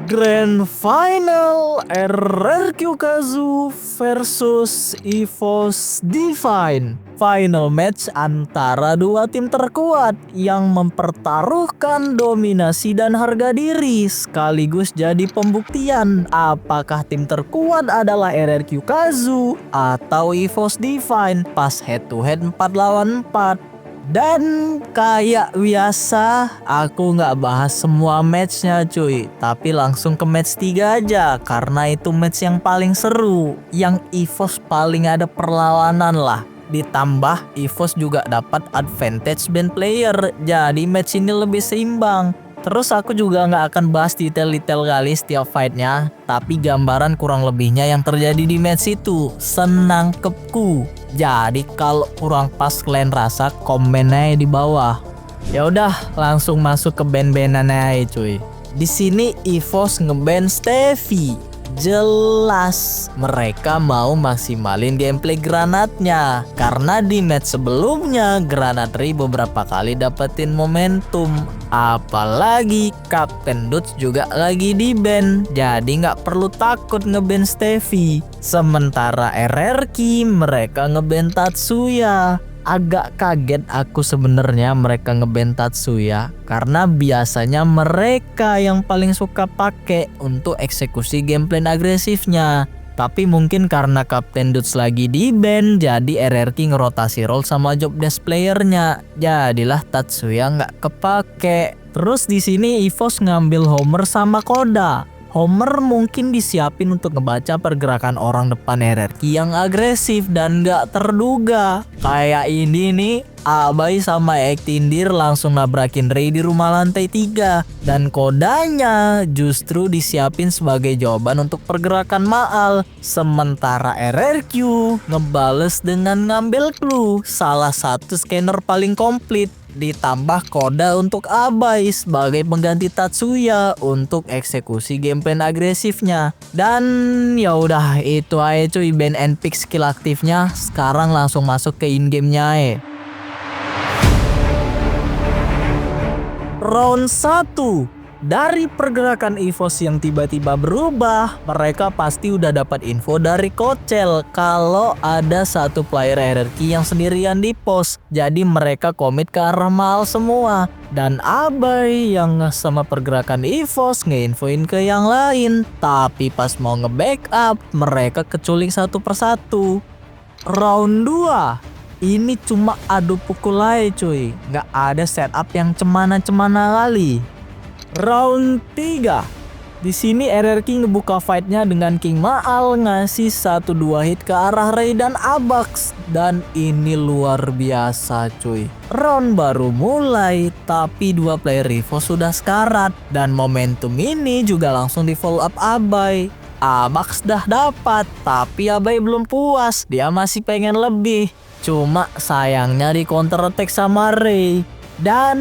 Grand Final RRQ Kazu versus EVOS Divine. Final match antara dua tim terkuat yang mempertaruhkan dominasi dan harga diri sekaligus jadi pembuktian apakah tim terkuat adalah RRQ Kazu atau EVOS Divine pas head to head 4 lawan 4. Dan kayak biasa aku nggak bahas semua matchnya cuy, tapi langsung ke match 3 aja karena itu match yang paling seru, yang EVOS paling ada perlawanan lah. Ditambah EVOS juga dapat advantage band player, jadi match ini lebih seimbang. Terus aku juga nggak akan bahas detail-detail kali setiap fightnya, tapi gambaran kurang lebihnya yang terjadi di match itu senangkepku. Jadi kalau kurang pas kalian rasa, komen aja di bawah. Ya udah, langsung masuk ke band-bandan aja cuy. Di sini EVOS ngeband Steffi. Jelas mereka mau maksimalin gameplay granatnya, karena di match sebelumnya Granatri beberapa kali dapetin momentum. Apalagi Kapten Dutch juga lagi di ban, jadi nggak perlu takut ngeban Steffi. Sementara RRQ mereka ngeban Tatsuya. Agak kaget aku sebenarnya mereka ngeban Tatsuya, karena biasanya mereka yang paling suka pakai untuk eksekusi gameplay agresifnya. Tapi mungkin karena Kapten Dutch lagi di ban, jadi RRQ ngerotasi role sama job desk playernya. Jadilah Tatsuya nggak kepake. Terus di sini EVOS ngambil Homer sama Koda. Homer mungkin disiapin untuk ngebaca pergerakan orang depan RRQ yang agresif dan gak terduga. Kayak ini nih, Abai sama Ektindir langsung nabrakin Ray di rumah lantai 3. Dan Kodanya justru disiapin sebagai jawaban untuk pergerakan Maal. Sementara RRQ ngebales dengan ngambil clue, salah satu scanner paling komplit. Ditambah Koda untuk Abai sebagai pengganti Tatsuya untuk eksekusi gameplay agresifnya. Dan ya udah itu aja cuy band and pick skill aktifnya. Sekarang langsung masuk ke in game-nya aja. Round 1. Dari pergerakan EVOS yang tiba-tiba berubah, mereka pasti udah dapat info dari Kocel kalau ada satu player RRQ yang sendirian di pos. Jadi mereka komit ke arah Maal semua. Dan Abai yang sama pergerakan EVOS ngeinfoin ke yang lain. Tapi pas mau nge-backup, mereka keculik satu persatu. Round 2. Ini cuma adu pukul aja cuy, nggak ada setup yang cemana-cemana kali. Round 3. Di sini RRQ ngebuka fightnya dengan King Maal ngasih 1-2 hit ke arah Ray dan Abax. Dan ini luar biasa cuy. Round baru mulai tapi dua player EVOS sudah sekarat. Dan momentum ini juga langsung di follow up Abai. Abax dah dapat tapi Abai belum puas, dia masih pengen lebih. Cuma sayangnya di counter attack sama Ray. Dan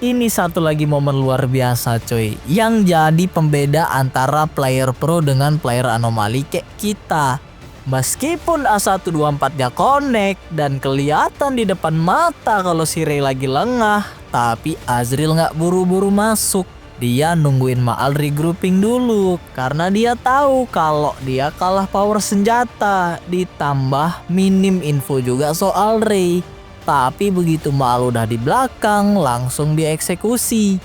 ini satu lagi momen luar biasa coy, yang jadi pembeda antara player pro dengan player anomali kayak kita. Meskipun A124-nya connect dan kelihatan di depan mata kalau si Ray lagi lengah, tapi Azril nggak buru-buru masuk. Dia nungguin Maal regrouping dulu karena dia tahu kalau dia kalah power senjata, ditambah minim info juga soal Ray. Tapi begitu Maal udah di belakang, langsung dieksekusi.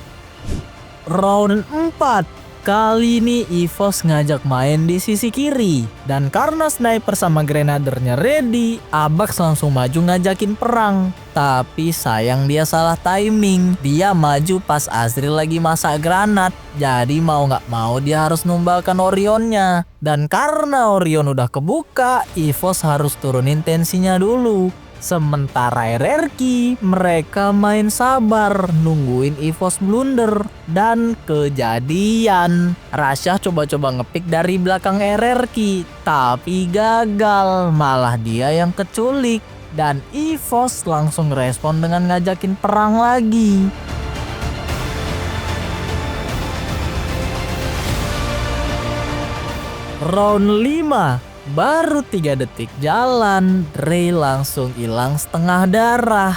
Round 4. Kali ini EVOS ngajak main di sisi kiri. Dan karena sniper sama grenadernya ready, Abax langsung maju ngajakin perang. Tapi sayang dia salah timing. Dia maju pas Azril lagi masak granat. Jadi mau gak mau dia harus numbalkan Orionnya. Dan karena Orion udah kebuka, EVOS harus turunin tensinya dulu. Sementara RRQ mereka main sabar nungguin EVOS blunder. Dan kejadian, Rasyah coba-coba ngepick dari belakang RRQ tapi gagal, malah dia yang keculik. Dan EVOS langsung respon dengan ngajakin perang lagi. Round 5. Baru 3 detik jalan, Ray langsung hilang setengah darah.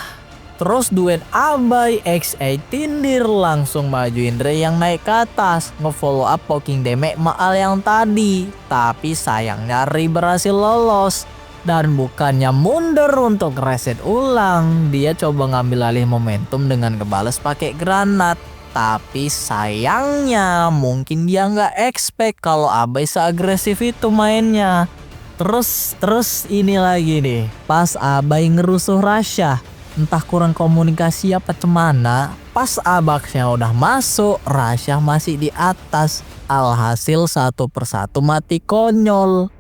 Terus duet Abai x Tindir langsung majuin Ray yang naik ke atas, ngefollow up poking damage Maal yang tadi. Tapi sayangnya Ray berhasil lolos. Dan bukannya mundur untuk reset ulang, dia coba ngambil alih momentum dengan ngebales pakai granat. Tapi sayangnya mungkin dia nggak expect kalau Abai seagresif itu mainnya. Terus ini lagi nih, pas Abai ngerusuh Rasha. Entah kurang komunikasi apa cemana, pas Abaxnya udah masuk, Rasha masih di atas. Alhasil satu persatu mati konyol.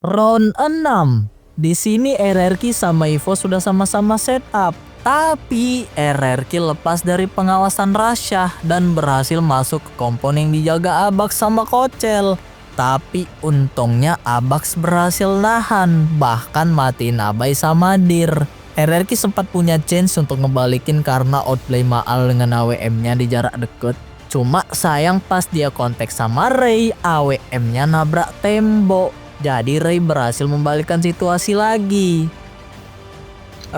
Round 6. Di sini RRQ sama Evo sudah sama-sama setup. Tapi RRQ lepas dari pengawasan Rasha dan berhasil masuk ke kompon yang dijaga Abax sama Kocel. Tapi untungnya Abax berhasil nahan, bahkan matiin Abai sama Dir. RRQ sempat punya chance untuk ngebalikin karena outplay Maal dengan AWM-nya di jarak deket. Cuma sayang pas dia kontak sama Ray, AWM-nya nabrak tembok. Jadi Ray berhasil membalikkan situasi lagi.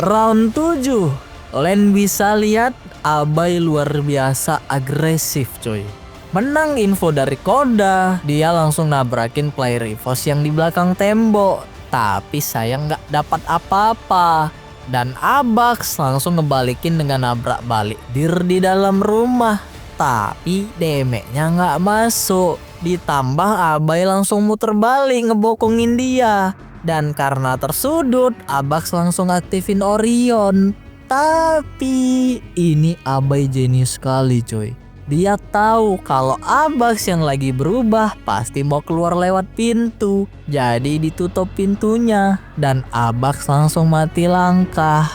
Round 7. Len bisa lihat Abai luar biasa agresif coy. Menang info dari Koda, dia langsung nabrakin player EVOS yang di belakang tembok. Tapi sayang gak dapat apa-apa. Dan Abax langsung ngebalikin dengan nabrak balik Dir di dalam rumah. Tapi damage-nya nggak masuk. Ditambah Abai langsung muter balik ngebokongin dia. Dan karena tersudut, Abax langsung aktifin Orion. Tapi ini Abai jenius sekali coy. Dia tahu kalau Abax yang lagi berubah pasti mau keluar lewat pintu. Jadi ditutup pintunya dan Abax langsung mati langkah.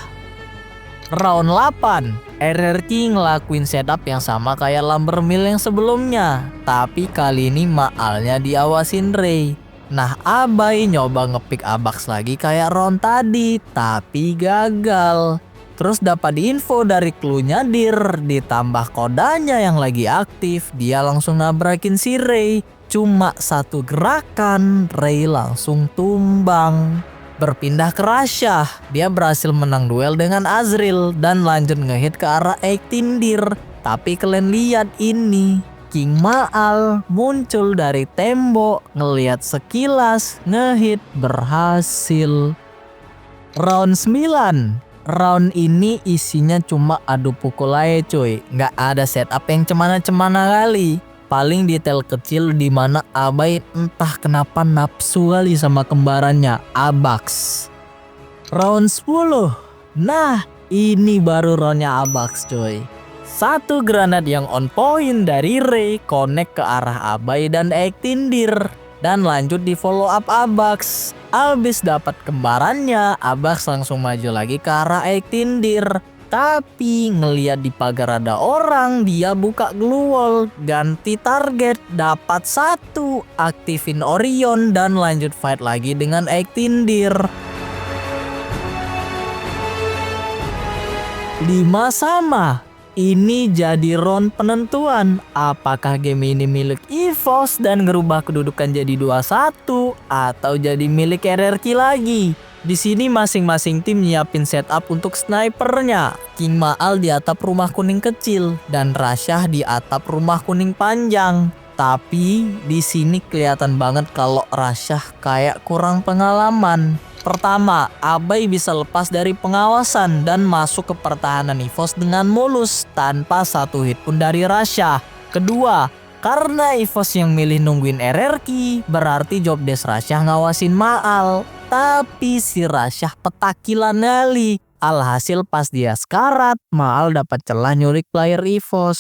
Round 8. RRQ ngelakuin setup yang sama kayak Lambermill yang sebelumnya. Tapi kali ini Maalnya diawasin Ray. Nah Abai nyoba ngepick Abax lagi kayak round tadi. Tapi gagal. Terus dapat info dari cluenya Dir, ditambah kodanya yang lagi aktif, dia langsung nabrakin si Ray. Cuma satu gerakan, Ray langsung tumbang. Berpindah ke Rasha, dia berhasil menang duel dengan Azril dan lanjut ngehit ke arah Tindir. Tapi kalian lihat ini, King Maal muncul dari tembok, ngelihat sekilas, ngehit berhasil. Round 9. Round ini isinya cuma adu pukul aja cuy. Nggak ada setup yang cemana-cemana kali. Paling detail kecil di mana Abai entah kenapa nafsu kali sama kembarannya Abax. Round 10. Nah ini baru roundnya Abax cuy. Satu granat yang on point dari Ray connect ke arah Abai dan Tindir. Dan lanjut di follow up Abax. Abis dapat kembarannya, Abax langsung maju lagi ke arah Tindir. Tapi ngeliat di pagar ada orang, dia buka glue wall, ganti target, dapat satu, aktifin Orion dan lanjut fight lagi dengan Tindir. 5 sama. Ini jadi round penentuan. Apakah game ini milik EVOS dan ngerubah kedudukan jadi 2-1 atau jadi milik RRQ lagi? Di sini masing-masing tim nyiapin setup untuk snipernya. King Maal di atap rumah kuning kecil dan Rasha di atap rumah kuning panjang. Tapi di sini kelihatan banget kalau Rasha kayak kurang pengalaman. Pertama, Abai bisa lepas dari pengawasan dan masuk ke pertahanan EVOS dengan mulus tanpa satu hit pun dari Rasha. Kedua, karena EVOS yang milih nungguin RRQ, berarti job desk Rasha ngawasin Maal. Tapi si Rasha petakilan kali. Alhasil pas dia sekarat, Maal dapat celah nyurik player EVOS.